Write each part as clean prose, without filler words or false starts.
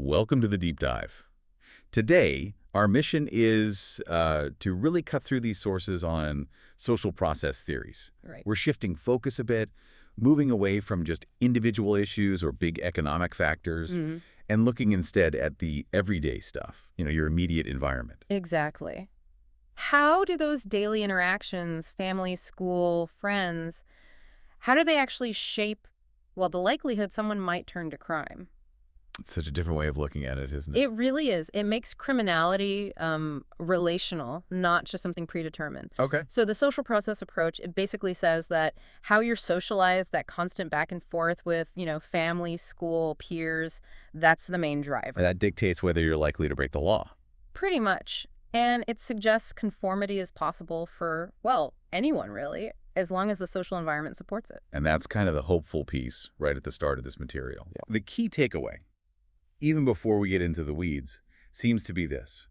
Welcome to the deep dive. Today, our mission is to really cut through these sources on social process theories. Right. We're shifting focus a bit, moving away from just individual issues or big economic factors, and looking instead at the everyday stuff, your immediate environment. Exactly. How do those daily interactions, family, school, friends, how do they actually shape, well, the likelihood someone might turn to crime? It's such a different way of looking at it, isn't it? It really is. It makes criminality relational, not just something predetermined. Okay. So the social process approach, it basically says that how you're socialized, that constant back and forth with, family, school, peers, that's the main driver. And that dictates whether you're likely to break the law. Pretty much. And it suggests conformity is possible for, well, anyone really, as long as the social environment supports it. And that's kind of the hopeful piece right at the start of this material. Yeah. The key takeaway, even before we get into the weeds, seems to be this.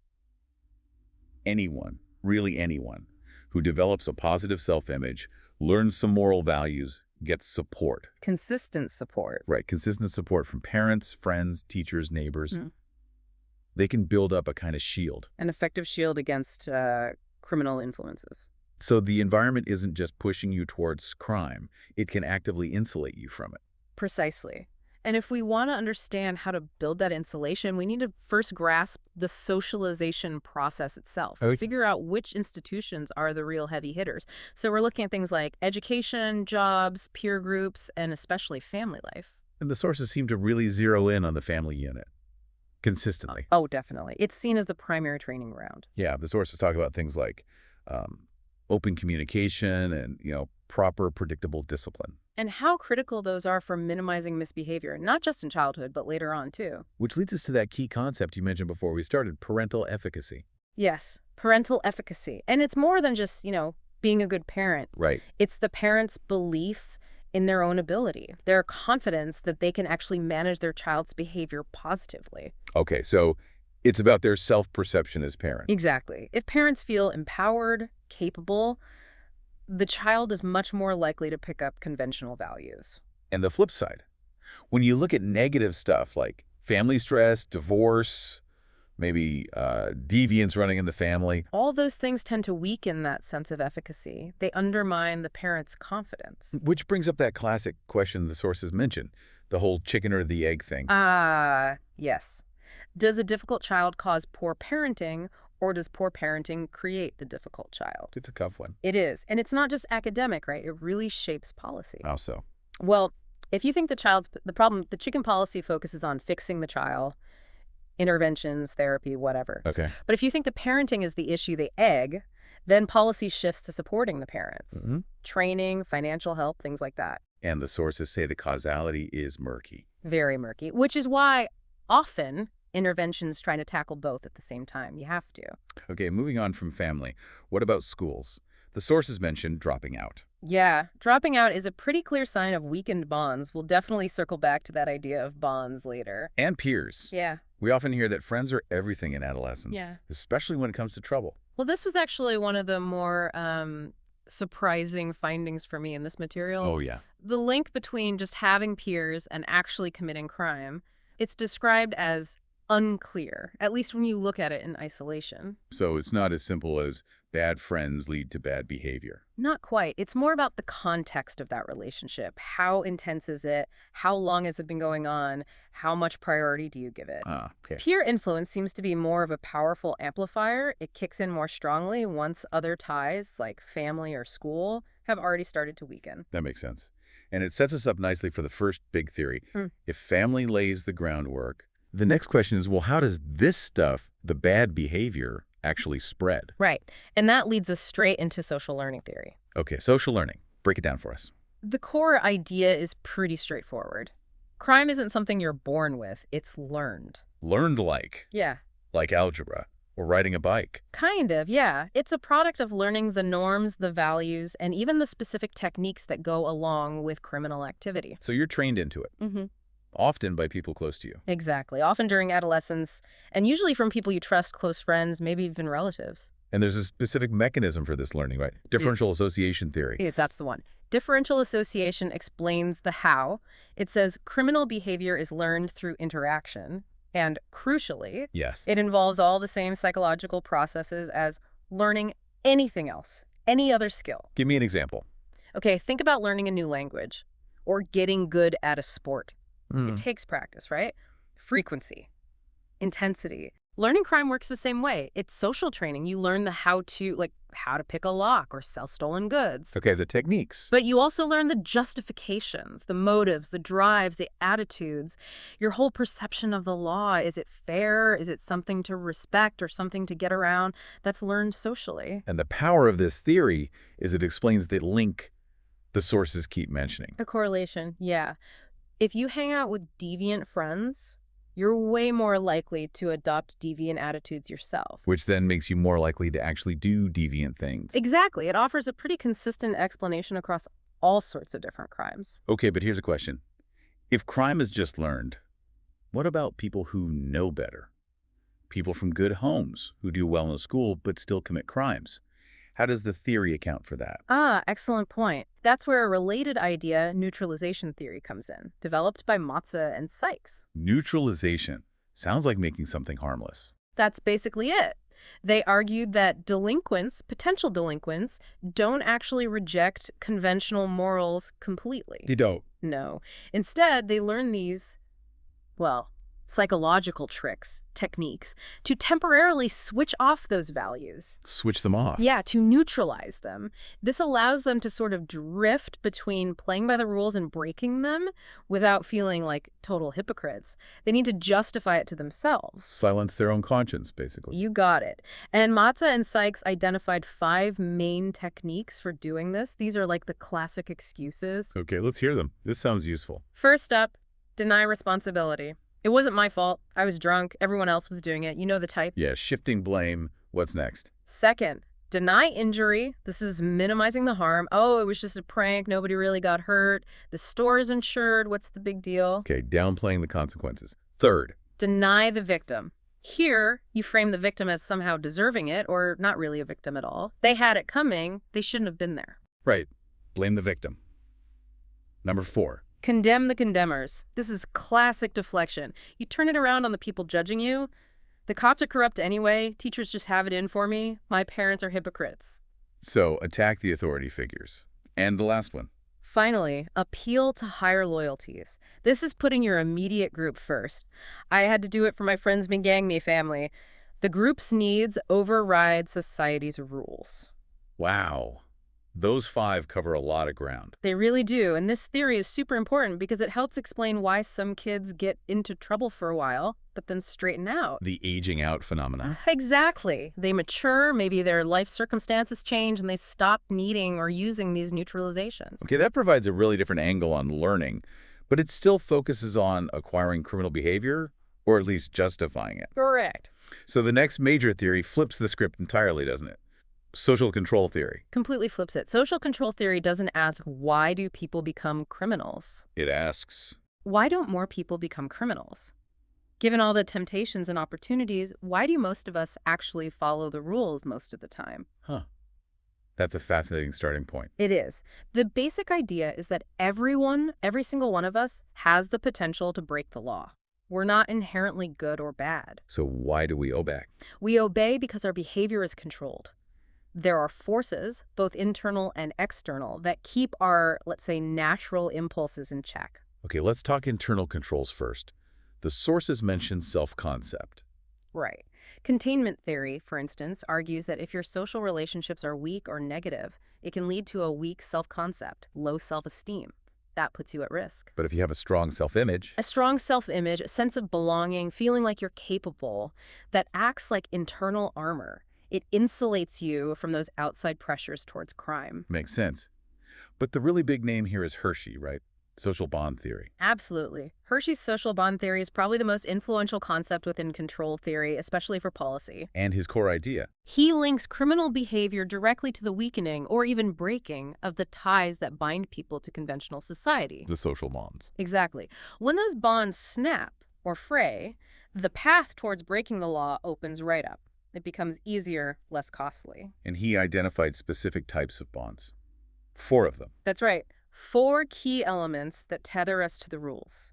Anyone, really anyone, who develops a positive self-image, learns some moral values, gets support. Consistent support. Right, consistent support from parents, friends, teachers, neighbors. They can build up a kind of shield. An effective shield against criminal influences. So the environment isn't just pushing you towards crime. It can actively insulate you from it. Precisely. And if we want to understand how to build that insulation, we need to first grasp the socialization process itself. Okay. Figure out which institutions are the real heavy hitters. So we're looking at things like education, jobs, peer groups, and especially family life. And the sources seem to really zero in on the family unit consistently. Oh, definitely. It's seen as the primary training ground. Yeah, the sources talk about things like open communication and, proper, predictable discipline. And how critical those are for minimizing misbehavior, not just in childhood, but later on, too. Which leads us to that key concept you mentioned before we started, parental efficacy. Yes, parental efficacy. And it's more than just, being a good parent. Right. It's the parent's belief in their own ability, their confidence that they can actually manage their child's behavior positively. Okay, so it's about their self-perception as parents. Exactly. If parents feel empowered, capable, the child is much more likely to pick up conventional values. And the flip side, when you look at negative stuff like family stress, divorce, maybe deviance running in the family. All those things tend to weaken that sense of efficacy. They undermine the parent's confidence. Which brings up that classic question the sources mentioned, the whole chicken or the egg thing. Yes. Does a difficult child cause poor parenting, or does poor parenting create the difficult child? It's a tough one. It is. And it's not just academic, right? It really shapes policy. How so? Well, if you think the chicken policy focuses on fixing the child, interventions, therapy, whatever. Okay. But if you think the parenting is the issue, the egg, then policy shifts to supporting the parents. Training, financial help, things like that. And the sources say the causality is murky. Very murky, which is why often interventions try to tackle both at the same time. You have to. Okay, moving on from family. What about schools? The sources mentioned dropping out. Yeah, dropping out is a pretty clear sign of weakened bonds. We'll definitely circle back to that idea of bonds later. And peers. Yeah. We often hear that friends are everything in adolescence, especially when it comes to trouble. Well, this was actually one of the more surprising findings for me in this material. Oh, yeah. The link between just having peers and actually committing crime, it's described as unclear, at least when you look at it in isolation. So it's not as simple as bad friends lead to bad behavior. Not quite. It's more about the context of that relationship. How intense is it? How long has it been going on? How much priority do you give it? Okay. Peer influence seems to be more of a powerful amplifier. It kicks in more strongly once other ties, like family or school, have already started to weaken. That makes sense. And it sets us up nicely for the first big theory. If family lays the groundwork, the next question is, well, how does this stuff, the bad behavior, actually spread? Right. And that leads us straight into social learning theory. Okay, social learning. Break it down for us. The core idea is pretty straightforward. Crime isn't something you're born with. It's learned. Learned like? Yeah. Like algebra or riding a bike? Kind of, yeah. It's a product of learning the norms, the values, and even the specific techniques that go along with criminal activity. So you're trained into it. Often by people close to you. Exactly. Often during adolescence, and usually from people you trust, close friends, maybe even relatives. And there's a specific mechanism for this learning, right? Differential Association Theory. Yeah, that's the one. Differential Association explains the how. It says criminal behavior is learned through interaction. And crucially, Yes. it involves all the same psychological processes as learning anything else, any other skill. Give me an example. Okay, think about learning a new language or getting good at a sport. It takes practice, right? Frequency, intensity. Learning crime works the same way. It's social training. You learn the how to pick a lock or sell stolen goods. Okay, the techniques. But you also learn the justifications, the motives, the drives, the attitudes, your whole perception of the law. Is it fair? Is it something to respect or something to get around? That's learned socially. And the power of this theory is it explains the link the sources keep mentioning. A correlation, yeah. If you hang out with deviant friends, you're way more likely to adopt deviant attitudes yourself. Which then makes you more likely to actually do deviant things. Exactly. It offers a pretty consistent explanation across all sorts of different crimes. Okay, but here's a question. If crime is just learned, what about people who know better? People from good homes who do well in school but still commit crimes? How does the theory account for that? Ah, excellent point. That's where a related idea, neutralization theory, comes in, developed by Matza and Sykes. Neutralization. Sounds like making something harmless. That's basically it. They argued that delinquents, potential delinquents, don't actually reject conventional morals completely. They don't. No. Instead, they learn these, well, psychological tricks, techniques, to temporarily switch off those values. Switch them off. Yeah, to neutralize them. This allows them to sort of drift between playing by the rules and breaking them without feeling like total hypocrites. They need to justify it to themselves. Silence their own conscience, basically. You got it. And Matza and Sykes identified 5 main techniques for doing this. These are like the classic excuses. Okay, let's hear them. This sounds useful. First up, deny responsibility. It wasn't my fault. I was drunk. Everyone else was doing it. You know the type. Yeah, shifting blame. What's next? Second, deny injury. This is minimizing the harm. Oh, it was just a prank. Nobody really got hurt. The store is insured. What's the big deal? Okay, downplaying the consequences. Third, Deny the victim. Here, you frame the victim as somehow deserving it or not really a victim at all. They had it coming. They shouldn't have been there. right, blame the victim. Number 4, Condemn the condemners. This is classic deflection. You turn it around on the people judging you. The cops are corrupt anyway. Teachers just have it in for me. My parents are hypocrites. so attack the authority figures. And the last one. Finally, appeal to higher loyalties. This is putting your immediate group first. I had to do it for my friends Gang Me family. The group's needs override society's rules. Wow. Those 5 cover a lot of ground. They really do, and this theory is super important because it helps explain why some kids get into trouble for a while, but then straighten out. The aging out phenomenon. Exactly. They mature, maybe their life circumstances change, and they stop needing or using these neutralizations. Okay, that provides a really different angle on learning, but it still focuses on acquiring criminal behavior, or at least justifying it. Correct. So the next major theory flips the script entirely, doesn't it? Social control theory. Completely flips it. Social control theory doesn't ask, why do people become criminals? It asks, Why don't more people become criminals? Given all the temptations and opportunities, why do most of us actually follow the rules most of the time? that's a fascinating starting point. It is. The basic idea is that everyone, every single one of us, has the potential to break the law. We're not inherently good or bad. So why do we obey? We obey because our behavior is controlled. There are forces, both internal and external, that keep our, let's say, natural impulses in check. Okay, let's talk internal controls first. The sources mention self-concept. Right. Containment theory, for instance, argues that if your social relationships are weak or negative, it can lead to a weak self-concept, low self-esteem. That puts you at risk. But if you have a strong self-image, A strong self-image, a sense of belonging, feeling like you're capable, that acts like internal armor. It insulates you from those outside pressures towards crime. makes sense. But the really big name here is Hershey, right? Social bond theory. Absolutely. Hershey's social bond theory is probably the most influential concept within control theory, especially for policy. And his core idea. He links criminal behavior directly to the weakening or even breaking of the ties that bind people to conventional society. The social bonds. Exactly. When those bonds snap or fray, the path towards breaking the law opens right up. It becomes easier, less costly. And he identified specific types of bonds. 4 of them. That's right. 4 key elements that tether us to the rules.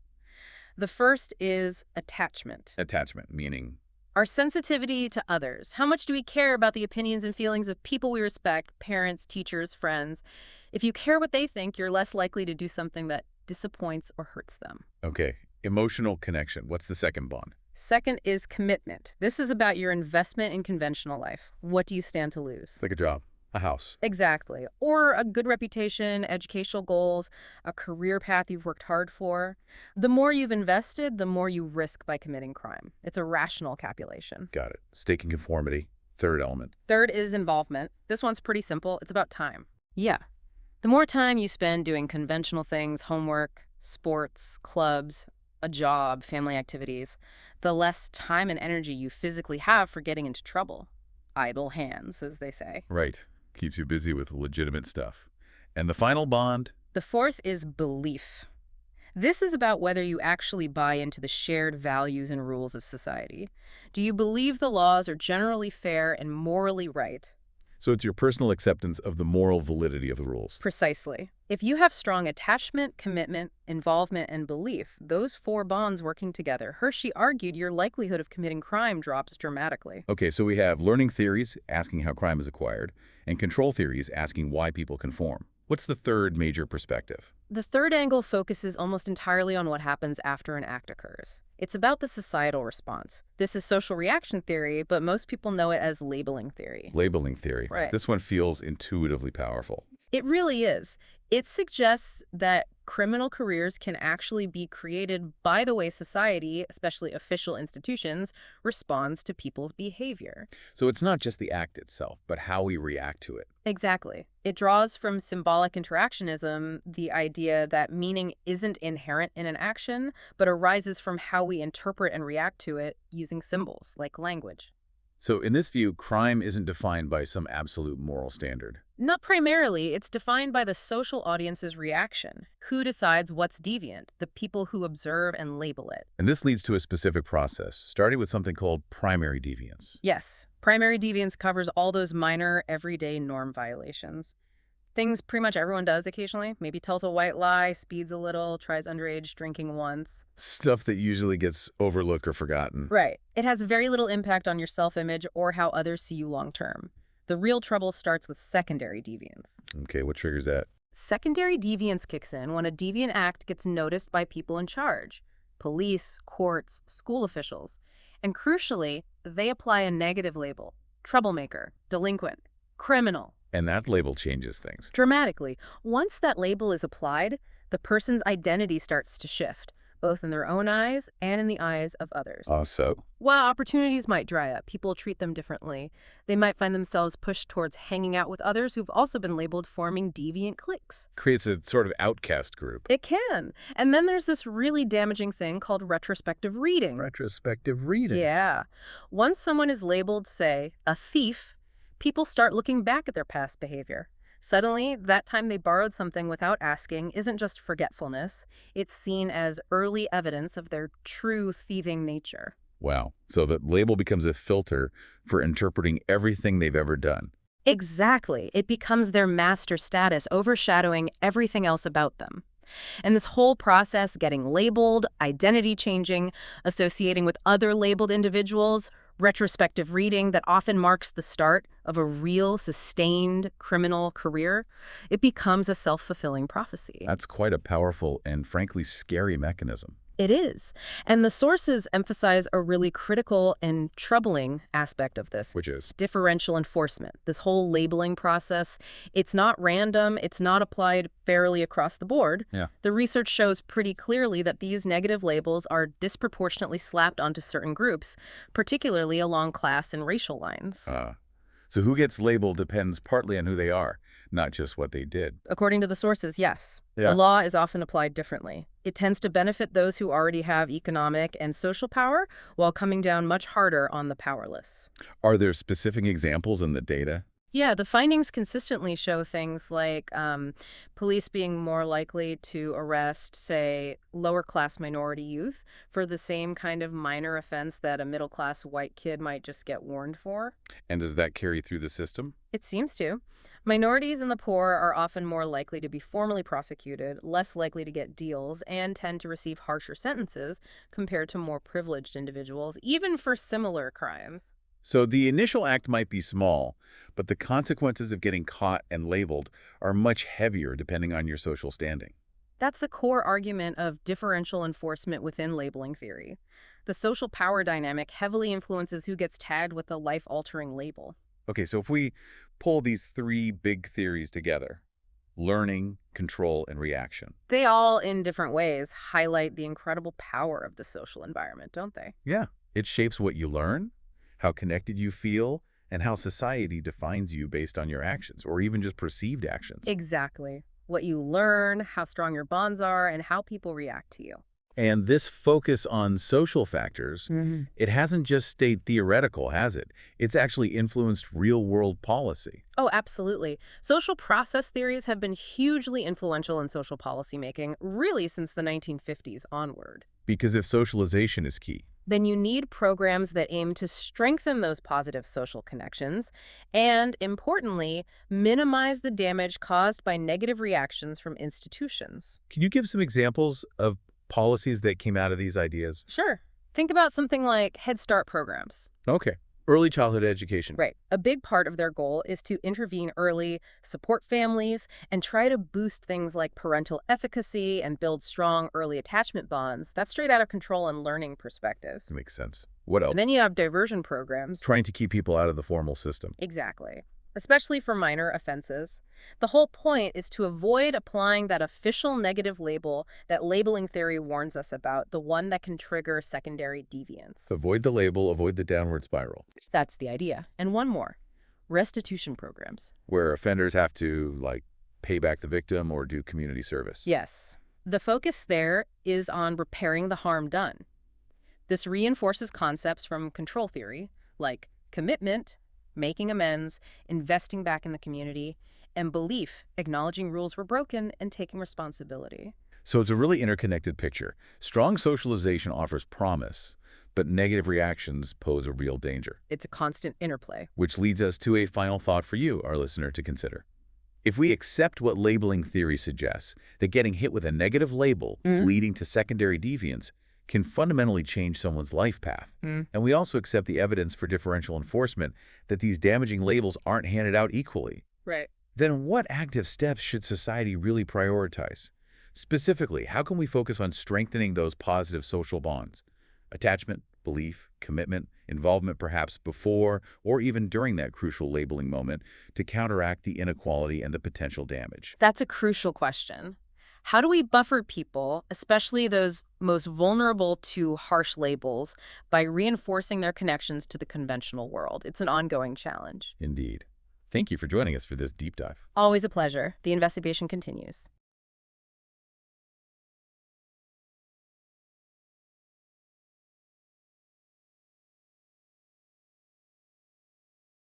The first is attachment. Attachment, meaning? Our sensitivity to others. How much do we care about the opinions and feelings of people we respect, parents, teachers, friends? If you care what they think, you're less likely to do something that disappoints or hurts them. Okay. Emotional connection. What's the second bond? Second is commitment. This is about your investment in conventional life. What do you stand to lose? Like a job, a house. Exactly. Or a good reputation, educational goals, a career path you've worked hard for. The more you've invested, the more you risk by committing crime. It's a rational calculation. Got it. Stake in conformity. Third element. Third is involvement. This one's pretty simple. It's about time. Yeah. The more time you spend doing conventional things, homework, sports, clubs, a job, family activities, the less time and energy you physically have for getting into trouble. Idle hands, as they say. Right. Keeps you busy with legitimate stuff. And the final bond? The fourth is belief. This is about whether you actually buy into the shared values and rules of society. Do you believe the laws are generally fair and morally right? So it's your personal acceptance of the moral validity of the rules. Precisely. If you have strong attachment, commitment, involvement, and belief, those four bonds working together, Hershey argued your likelihood of committing crime drops dramatically. Okay, so we have learning theories asking how crime is acquired, and control theories asking why people conform. What's the third major perspective? The third angle focuses almost entirely on what happens after an act occurs. It's about the societal response. This is social reaction theory, but most people know it as labeling theory. Labeling theory. Right. This one feels intuitively powerful. It really is. It suggests that criminal careers can actually be created by the way society, especially official institutions, responds to people's behavior. So it's not just the act itself, but how we react to it. Exactly. It draws from symbolic interactionism, the idea that meaning isn't inherent in an action, but arises from how we interpret and react to it using symbols, like language. So in this view, crime isn't defined by some absolute moral standard. Not primarily, it's defined by the social audience's reaction. Who decides what's deviant? The people who observe and label it. And this leads to a specific process, starting with something called primary deviance. Yes, primary deviance covers all those minor, everyday norm violations. Things pretty much everyone does occasionally. Maybe tells a white lie, speeds a little, tries underage drinking once. Stuff that usually gets overlooked or forgotten. Right. It has very little impact on your self-image or how others see you long-term. The real trouble starts with secondary deviance. Okay, what triggers that? Secondary deviance kicks in when a deviant act gets noticed by people in charge. Police, courts, school officials. And crucially, they apply a negative label. Troublemaker, delinquent, criminal. And that label changes things. Dramatically. Once that label is applied, the person's identity starts to shift, both in their own eyes and in the eyes of others. So? While opportunities might dry up, people treat them differently. They might find themselves pushed towards hanging out with others who've also been labeled forming deviant cliques. Creates a sort of outcast group. It can. And then there's this really damaging thing called retrospective reading. Retrospective reading. Yeah. Once someone is labeled, say, a thief, people start looking back at their past behavior. Suddenly, that time they borrowed something without asking isn't just forgetfulness. It's seen as early evidence of their true thieving nature. Wow. So the label becomes a filter for interpreting everything they've ever done. Exactly. It becomes their master status, overshadowing everything else about them. And this whole process, getting labeled, identity changing, associating with other labeled individuals, retrospective reading that often marks the start of a real, sustained criminal career, it becomes a self-fulfilling prophecy. That's quite a powerful and frankly scary mechanism. It is. And the sources emphasize a really critical and troubling aspect of this. Which is? Differential enforcement. This whole labeling process, it's not random, it's not applied fairly across the board. Yeah. The research shows pretty clearly that these negative labels are disproportionately slapped onto certain groups, particularly along class and racial lines. So who gets labeled depends partly on who they are, not just what they did. According to the sources, yes. Yeah. The law is often applied differently. It tends to benefit those who already have economic and social power, while coming down much harder on the powerless. Are there specific examples in the data? Yeah, the findings consistently show things like police being more likely to arrest, say, lower-class minority youth for the same kind of minor offense that a middle-class white kid might just get warned for. And does that carry through the system? It seems to. Minorities and the poor are often more likely to be formally prosecuted, less likely to get deals, and tend to receive harsher sentences compared to more privileged individuals, even for similar crimes. So the initial act might be small, but the consequences of getting caught and labeled are much heavier depending on your social standing. That's the core argument of differential enforcement within labeling theory. The social power dynamic heavily influences who gets tagged with a life-altering label. Okay, so if we pull these three big theories together, learning, control, and reaction. They all, in different ways, highlight the incredible power of the social environment, don't they? Yeah, it shapes what you learn, how connected you feel, and how society defines you based on your actions, or even just perceived actions. Exactly. What you learn, how strong your bonds are, and how people react to you. And this focus on social factors, it hasn't just stayed theoretical, has it? It's actually influenced real-world policy. Oh, absolutely. Social process theories have been hugely influential in social policymaking, really since the 1950s onward. Because if socialization is key, Then you need programs that aim to strengthen those positive social connections and, importantly, minimize the damage caused by negative reactions from institutions. can you give some examples of policies that came out of these ideas? Sure. Think about something like Head Start programs. Okay. Early childhood education. Right. A big part of their goal is to intervene early, support families, and try to boost things like parental efficacy and build strong early attachment bonds. That's straight out of control and learning perspectives. That makes sense. What else? And then you have diversion programs. Trying to keep people out of the formal system. Exactly. Especially for minor offenses. The whole point is to avoid applying that official negative label that labeling theory warns us about, the one that can trigger secondary deviance. Avoid the label, avoid the downward spiral, That's the idea. And one more. Restitution programs. where offenders have to, like, pay back the victim or do community service. Yes. The focus there is on repairing the harm done. This reinforces concepts from control theory, like commitment, making amends, investing back in the community, and belief, acknowledging rules were broken and taking responsibility. So it's a really interconnected picture. Strong socialization offers promise, but negative reactions pose a real danger. It's a constant interplay. Which leads us to a final thought for you, our listener, to consider. If we accept what labeling theory suggests, that getting hit with a negative label leading to secondary deviance can fundamentally change someone's life path, and we also accept the evidence for differential enforcement that these damaging labels aren't handed out equally, Right. then what active steps should society really prioritize? Specifically, how can we focus on strengthening those positive social bonds? Attachment, belief, commitment, involvement perhaps before or even during that crucial labeling moment to counteract the inequality and the potential damage. That's a crucial question. How do we buffer people, especially those most vulnerable to harsh labels, by reinforcing their connections to the conventional world? It's an ongoing challenge. Indeed. Thank you for joining us for this deep dive. Always a pleasure. The investigation continues.